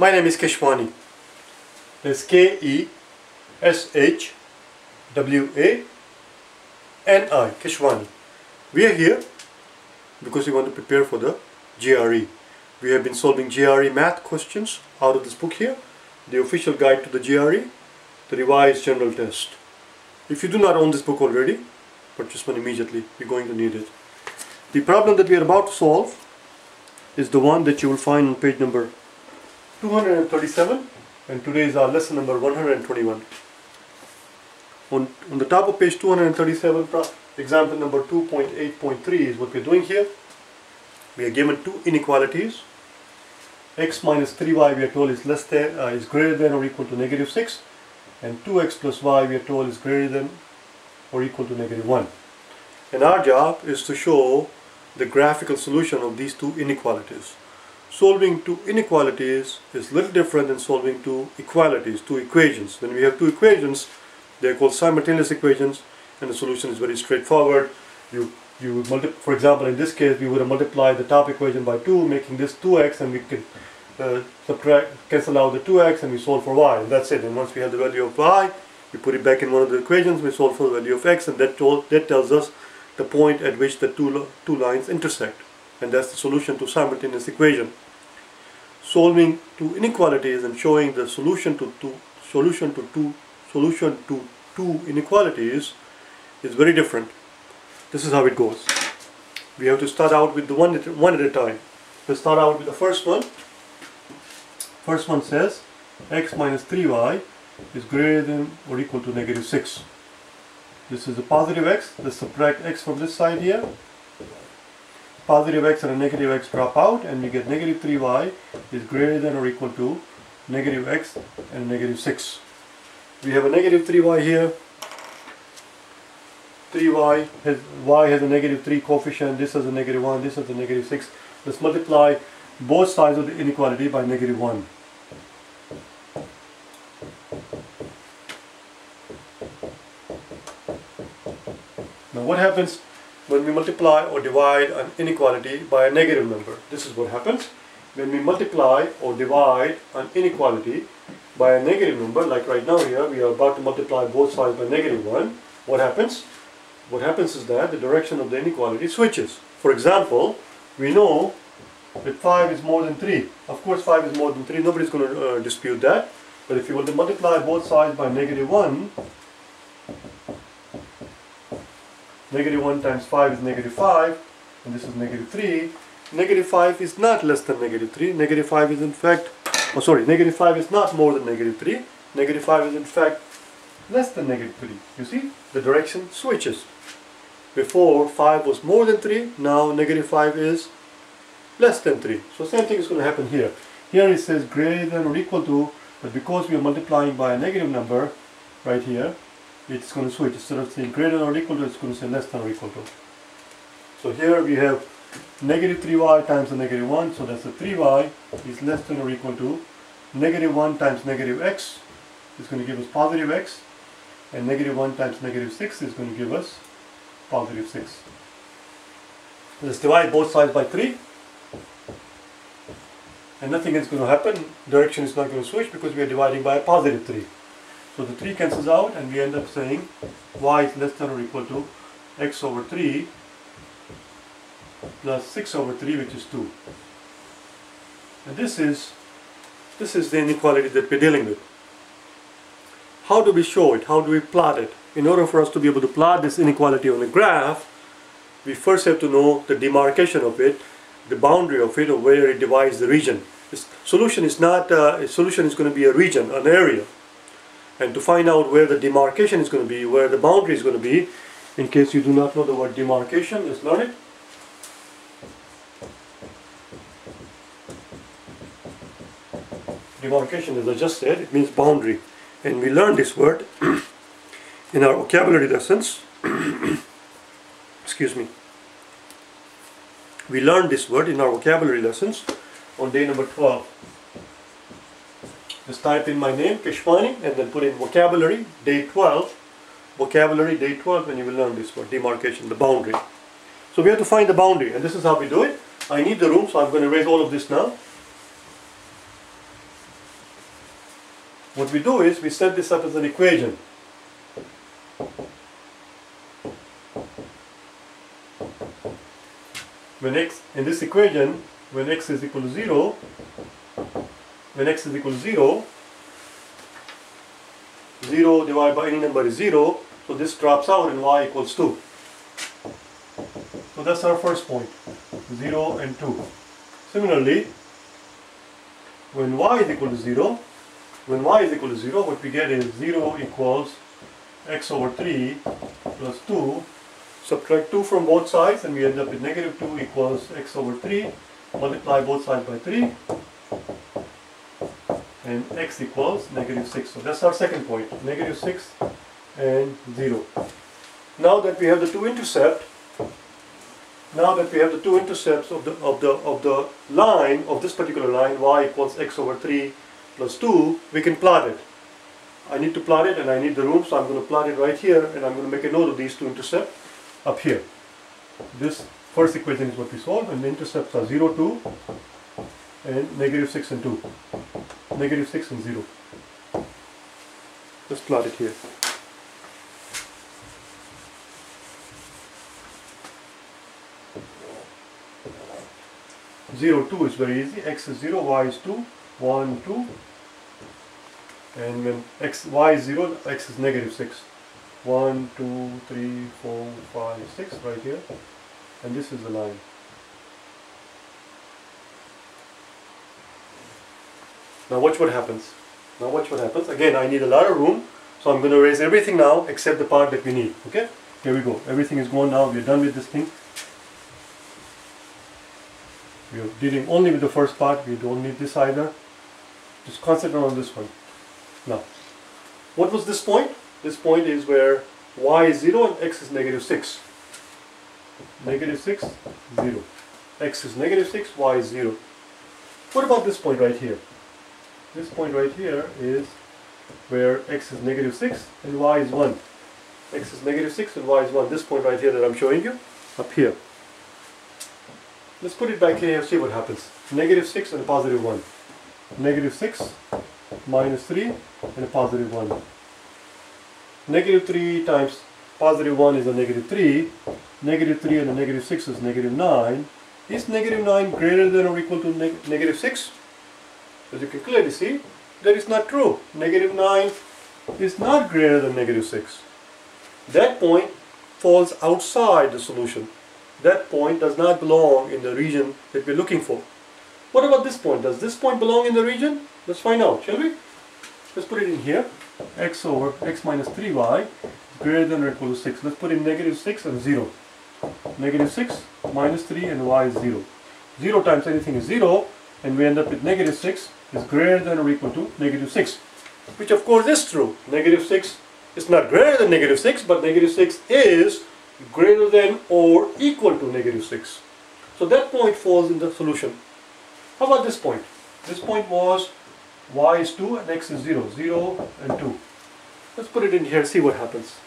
My name is Keshwani. That's K-E-S-H-W-A-N-I, Keshwani. We are here because we want to prepare for the GRE. We have been solving GRE math questions out of this book here, the official guide to the GRE, the revised general test. If you do not own this book already, purchase one immediately. You're going to need it. The problem that we are about to solve is the one that you will find on page number 237, and today is our lesson number 121. On the top of page 237, example number 2.8.3 is what we're doing here. We are given two inequalities. X minus 3y we are told is greater than or equal to negative 6, and 2x plus y we are told is greater than or equal to negative 1. And our job is to show the graphical solution of these two inequalities. Solving two inequalities is a little different than solving two equalities, two equations. When we have two equations, they are called simultaneous equations, and the solution is very straightforward. For example, in this case, we would have multiplied the top equation by 2, making this 2x, and we can cancel out the 2x, and we solve for y, and that's it. And once we have the value of y, we put it back in one of the equations, we solve for the value of x, and that tells us the point at which the two lines intersect, and that's the solution to simultaneous equation. Solving two inequalities and showing the solution to two inequalities is very different. This is how it goes. We have to start out with the one at a time. Let's start out with the first one. First one says x minus 3y is greater than or equal to negative 6. This is a positive x. Let's subtract x from this side here. Positive x and a negative x drop out, and we get negative 3y is greater than or equal to negative x and negative 6. We have a negative 3y here. y has a negative 3 coefficient, this has a negative 1, this has a negative 6. Let's multiply both sides of the inequality by negative 1. Now what happens when we multiply or divide an inequality by a negative number? This is what happens. When we multiply or divide an inequality by a negative number, like right now here, we are about to multiply both sides by negative 1. What happens? What happens is that the direction of the inequality switches. For example, we know that 5 is more than 3. Of course 5 is more than 3, nobody's going to dispute that. But if you want to multiply both sides by negative 1, negative 1 times 5 is negative 5, and this is negative 3. Negative 5 is not less than negative 3. Negative 5 is in fact, negative 5 is not more than negative 3. Negative 5 is in fact less than negative 3. You see, the direction switches. Before 5 was more than 3, now negative 5 is less than 3. So same thing is going to happen here. Here it says greater than or equal to, but because we are multiplying by a negative number right here, it's going to switch. Instead of saying greater than or equal to, it's going to say less than or equal to. So here we have negative 3y times a negative 1, so that's a 3y is less than or equal to negative 1 times negative x is going to give us positive x, and negative 1 times negative 6 is going to give us positive 6. Let's divide both sides by 3, and nothing is going to happen. Direction is not going to switch because we are dividing by a positive 3. So the 3 cancels out, and we end up saying y is less than or equal to x over 3 plus 6 over 3, which is 2. And this is the inequality that we're dealing with. How do we show it? How do we plot it? In order for us to be able to plot this inequality on a graph, we first have to know the demarcation of it, the boundary of it, or where it divides the region. This solution is not a solution is going to be a region, an area. And to find out where the demarcation is going to be, where the boundary is going to be, in case you do not know the word demarcation, let's learn it. Demarcation, as I just said, it means boundary. And we learned this word in our vocabulary lessons. Excuse me. We learned this word in our vocabulary lessons on day number 12. Just type in my name, Keshwani, and then put in vocabulary, day 12. Vocabulary, day 12, and you will learn this word, demarcation, the boundary. So we have to find the boundary, and this is how we do it. I need the room, so I'm going to erase all of this now. what we do is we set this up as an equation. When x, in this equation, when x is equal to 0, when x is equal to 0, 0 divided by any number is 0, so this drops out and y equals 2. So that's our first point, 0 and 2. Similarly, when y is equal to 0, what we get is 0 equals x over 3 plus 2. Subtract 2 from both sides and we end up with negative 2 equals x over 3. Multiply both sides by 3. And x equals negative 6. So that's our second point, negative 6 and 0. Now that we have the two intercepts of the line, of this particular line, y equals x over 3 plus 2, we can plot it. I need to plot it and I need the room, so I'm going to plot it right here and I'm going to make a note of these two intercepts up here. This first equation is what we solve, and the intercepts are 0, 2 and negative 6 and 2. Negative 6 and 0. Let's plot it here. Zero, 2 is very easy. X is 0, y is 2, 1, 2. And when y is 0, x is negative 6. 1, 2, 3, 4, 5, 6 right here. And this is the line. Now watch what happens. Again, I need a lot of room, so I'm going to erase everything now except the part that we need. Okay? Here we go. Everything is gone now. We're done with this thing. We're dealing only with the first part. We don't need this either. Just concentrate on this one. Now, what was this point? This point is where y is 0 and x is negative 6. Negative 6, 0. X is negative 6, y is 0. What about this point right here? This point right here is where x is negative 6 and y is 1. X is negative 6 and y is 1. This point right here that I'm showing you, up here. Let's put it back here and see what happens. Negative 6 and a positive 1. Negative 6 minus 3 and a positive 1. Negative 3 times positive 1 is a negative 3. Negative 3 and a negative 6 is negative 9. Is negative 9 greater than or equal to negative 6? As you can clearly see, that is not true. Negative 9 is not greater than negative 6. That point falls outside the solution. That point does not belong in the region that we're looking for. What about this point? Does this point belong in the region? Let's find out, shall we? Let's put it in here. X over x minus 3y is greater than or equal to 6. Let's put in negative 6 and 0. Negative 6 minus 3 and y is 0. 0 times anything is 0, and we end up with negative 6 is greater than or equal to negative 6. Which of course is true. Negative 6 is not greater than negative 6, but negative 6 is greater than or equal to negative 6. So that point falls in the solution. How about this point? This point was y is 2 and x is 0. 0 and 2. Let's put it in here and see what happens.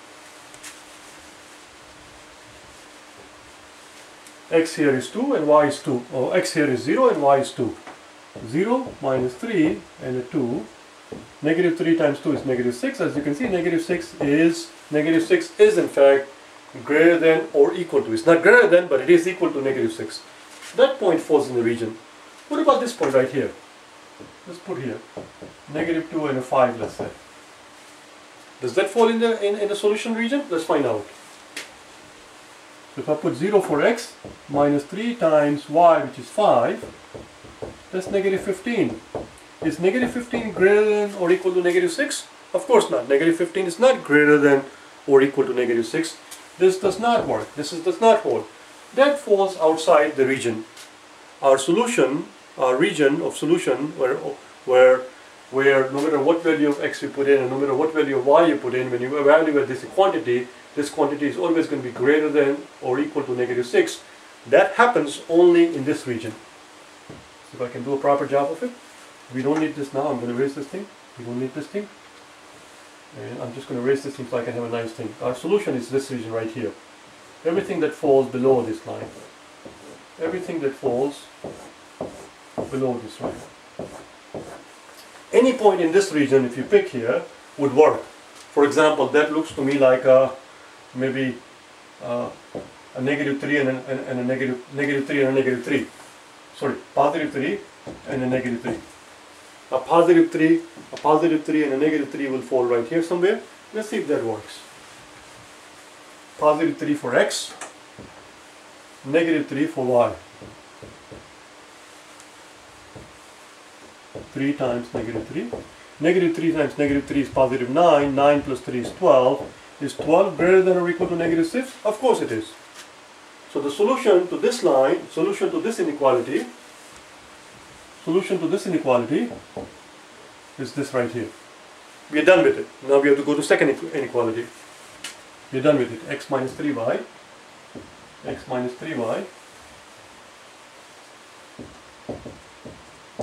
X here is 2 and y is 2. Or x here is 0 and y is 2. 0 minus 3 and a 2. Negative 3 times 2 is negative 6. As you can see, negative 6 is in fact greater than or equal to. It's not greater than, but it is equal to negative 6. That point falls in the region. What about this point right here? Let's put here negative 2 and a 5, let's say. Does that fall in the solution region? Let's find out. So if I put 0 for x, minus 3 times y, which is 5, that's negative 15. Is negative 15 greater than or equal to negative 6? Of course not. Negative 15 is not greater than or equal to negative 6. This does not work. This does not hold. That falls outside the region. Our solution, our region of solution, where no matter what value of x you put in and no matter what value of y you put in, when you evaluate this quantity is always going to be greater than or equal to negative 6. That happens only in this region. So if I can do a proper job of it, we don't need this now. I'm going to erase this thing. We don't need this thing. And I'm just going to erase this thing so I can have a nice thing. Our solution is this region right here. Everything that falls below this line. Everything that falls below this line. any point in this region, if you pick here, would work. For example, that looks to me like maybe a -3 and a negative 3 and a negative 3. Sorry, positive 3 and a negative 3. A positive 3 and a negative 3 will fall right here somewhere. Let's see if that works. Positive 3 for x, negative 3 for y. 3 times negative 3. Negative 3 times negative 3 is positive 9. 9 plus 3 is 12. Is 12 greater than or equal to negative 6? Of course it is. So the solution to this line, solution to this inequality is this right here. We are done with it. Now we have to go to second inequality. We are done with it. X minus 3y. X minus 3y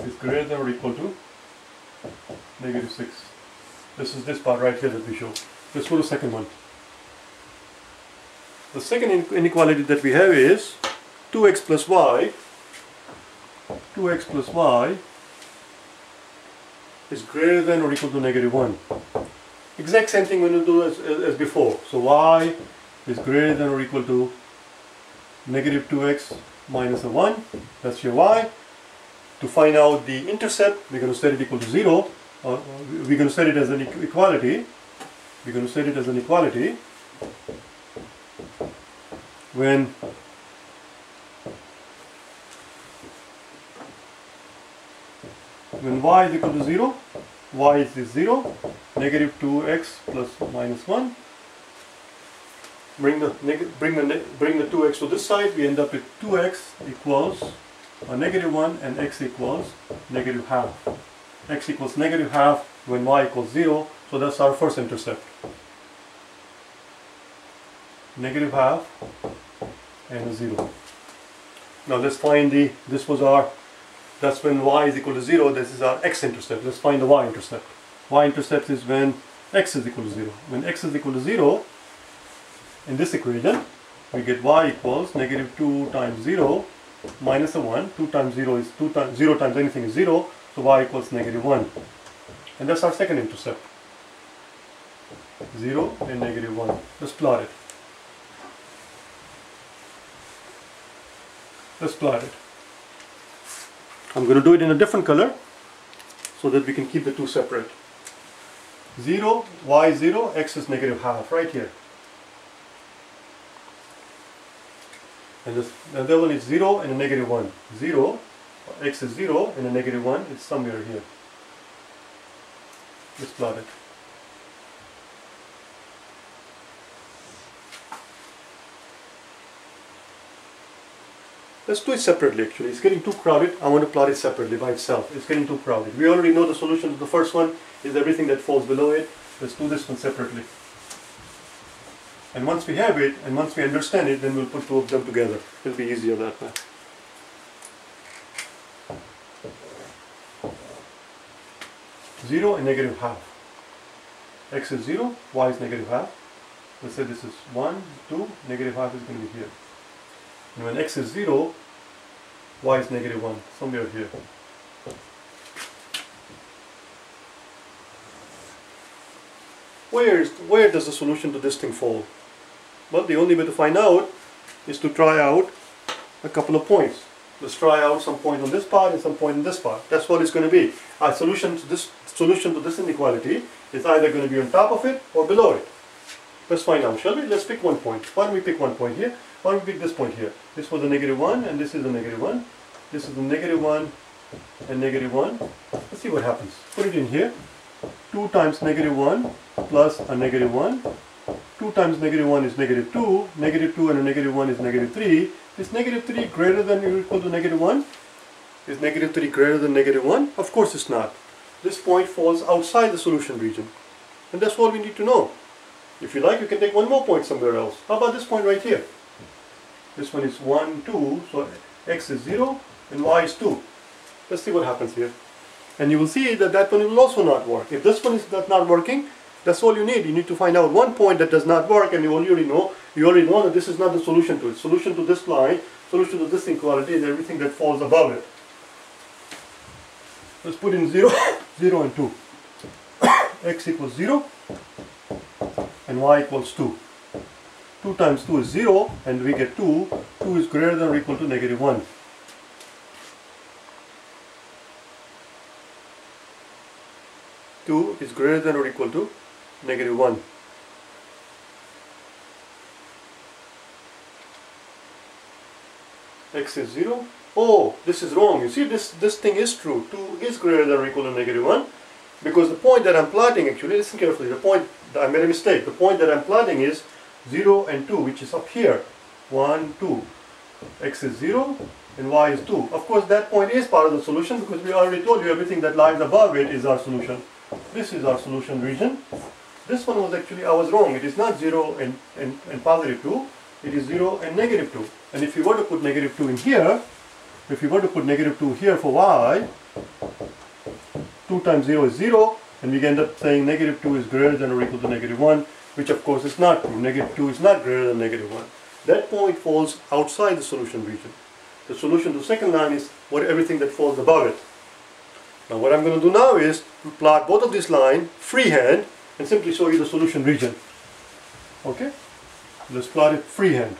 is greater than or equal to negative 6. This is this part right here that we show. Let's go to the second one. The second inequality that we have is 2x plus y. 2x plus y is greater than or equal to negative 1. Exact same thing when you do as before. So y is greater than or equal to negative 2x minus a 1. That's your y. To find out the intercept, we're going to set it equal to 0. We're going to set it as an equality. We're going to set it as an equality when y is equal to 0, y is 0, negative 2x plus minus 1. Bring the 2x to this side, we end up with 2x equals a negative 1 and x equals negative half. X equals negative half when y equals 0, so that's our first intercept. Negative half and a 0. Now let's find that's when y is equal to 0, this is our x-intercept. Let's find the y-intercept. Y-intercept is when x is equal to 0. When x is equal to 0, in this equation, we get y equals negative 2 times 0 minus a 1. 2 times 0 is 2 times 0 times anything is 0, so y equals negative 1. And that's our second intercept. 0 and negative 1. Let's plot it. Let's plot it. I'm going to do it in a different color so that we can keep the two separate. 0, y is 0, x is negative half, right here. And the other one is 0 and a negative 1. 0, x is 0 and a negative 1 is somewhere here. Let's plot it. Let's do it separately actually. It's getting too crowded. I want to plot it separately by itself. It's getting too crowded. We already know the solution to the first one is everything that falls below it. Let's do this one separately. And once we have it, and once we understand it, then we'll put two of them together. It'll be easier that way. Zero and negative half. X is 0, y is negative half. Let's say this is 1, 2, negative half is going to be here. And when x is 0, y is negative 1, somewhere here. Where does the solution to this thing fall? Well, the only way to find out is to try out a couple of points. Let's try out some point on this part and some point on this part. That's what it's going to be. Our solution to this inequality is either going to be on top of it or below it. Let's find out, shall we? Let's pick one point. Why don't we pick one point here? Why don't we pick this point here? This was a negative 1 and this is a negative 1. This is a negative 1 and negative 1. Let's see what happens. Put it in here. 2 times negative 1 plus a negative 1. 2 times negative 1 is negative 2. Negative 2 and a negative 1 is negative 3. Is negative 3 greater than or equal to negative 1? Is negative 3 greater than negative 1? Of course it's not. This point falls outside the solution region. And that's all we need to know. If you like, you can take one more point somewhere else. How about this point right here? This one is 1, 2, so x is 0 and y is 2. Let's see what happens here. And you will see that that one will also not work. If this one is not working, that's all you need. You need to find out one point that does not work, and you already know that this is not the solution to it. Solution to this line, solution to this inequality is everything that falls above it. Let's put in 0, 0 and 2. X equals 0 and y equals 2. 2 times 2 is 0 and we get 2. 2 is greater than or equal to negative 1. Two is greater than or equal to negative 1. X is 0. Oh, this is wrong. You see, this thing is true. 2 is greater than or equal to negative 1. Because the point that I'm plotting, actually, listen carefully, the point, I made a mistake. The point that I'm plotting is 0 and 2, which is up here. 1, 2. X is 0 and y is 2. Of course, that point is part of the solution because we already told you everything that lies above it is our solution. This is our solution region. This one was actually, I was wrong. It is not 0 and positive 2. It is 0 and negative 2. And if you were to put negative 2 in here, if you were to put negative 2 here for y, 2 times 0 is 0, and we end up saying negative 2 is greater than or equal to negative 1, which of course is not true. Negative 2 is not greater than negative 1. That point falls outside the solution region. The solution to the second line is everything that falls above it. Now what I'm going to do now is to plot both of these lines freehand and simply show you the solution region. Okay? Let's plot it freehand.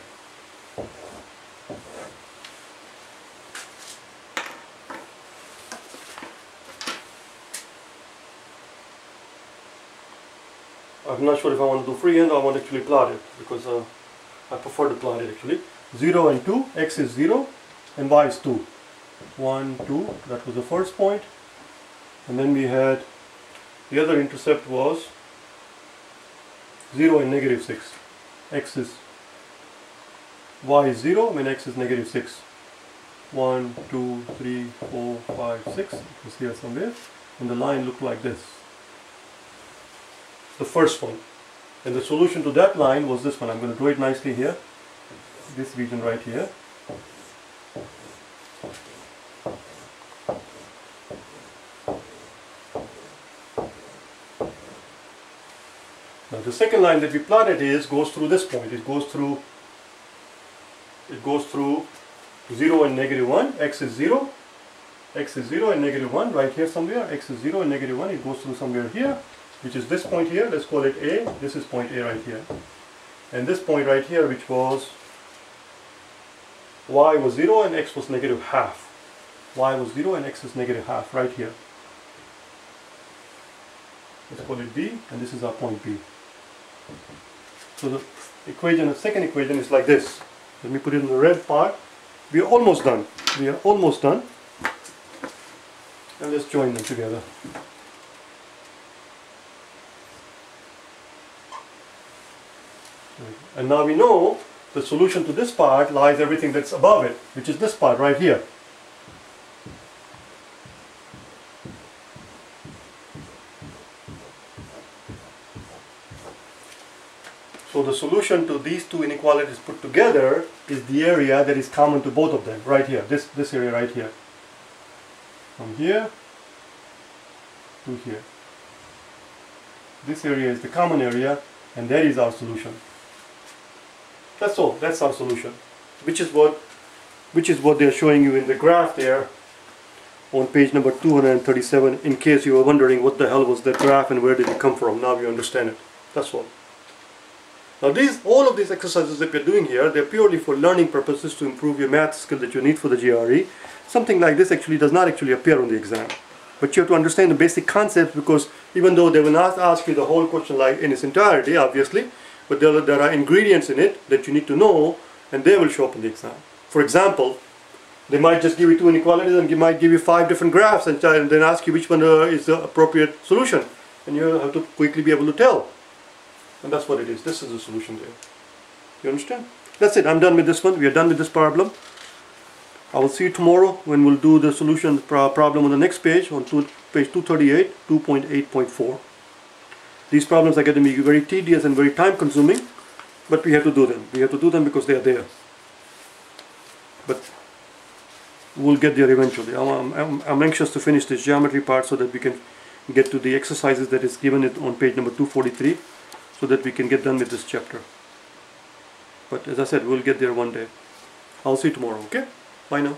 I'm not sure if I want to do freehand or I want to actually plot it because I prefer to plot it actually. 0 and 2, x is 0 and y is 2. 1, 2, that was the first point. And then we had, the other intercept was 0 and negative 6. X is, y is 0 when x is negative 6. 1, 2, 3, 4, 5, 6. It was here somewhere. And the line looked like this. The first one. And the solution to that line was this one. I'm going to draw it nicely here. This region right here. Now the second line that we plotted goes through this point. It goes through 0 and negative 1. X is 0. X is 0 and negative 1 right here somewhere. X is 0 and negative 1. It goes through somewhere here, which is this point here. Let's call it A. This is point A right here. And this point right here, which was y was 0 and x was negative half. Y was 0 and x is negative half right here. Let's call it B, and this is our point B. So the equation, the second equation is like this. Let me put it in the red part. We are almost done. We are almost done. And let's join them together. And now we know the solution to this part lies everything that's above it, which is this part right here. So the solution to these two inequalities put together is the area that is common to both of them, right here, this area right here. From here to here. This area is the common area, and that is our solution. That's all. That's our solution, which is what they're showing you in the graph there on page number 237. In case you were wondering what the hell was that graph and where did it come from, now you understand it. That's all. Now all of these exercises that we're doing here, they're purely for learning purposes to improve your math skill that you need for the GRE. Something like this actually does not actually appear on the exam, but you have to understand the basic concepts, because even though they will not ask you the whole question like in its entirety, obviously. But there are ingredients in it that you need to know, and they will show up in the exam. For example, they might just give you two inequalities and might give you 5 different graphs and then ask you which one is the appropriate solution. And you have to quickly be able to tell. And that's what it is. This is the solution there. You understand? That's it. I'm done with this one. We are done with this problem. I will see you tomorrow when we'll do the solution problem on the next page, on page 238, 2.8.4. These problems are going to be very tedious and very time consuming, but we have to do them. We have to do them because they are there. But we'll get there eventually. I'm anxious to finish this geometry part so that we can get to the exercises that is given it on page number 243, so that we can get done with this chapter. But as I said, we'll get there one day. I'll see you tomorrow, okay? Bye now.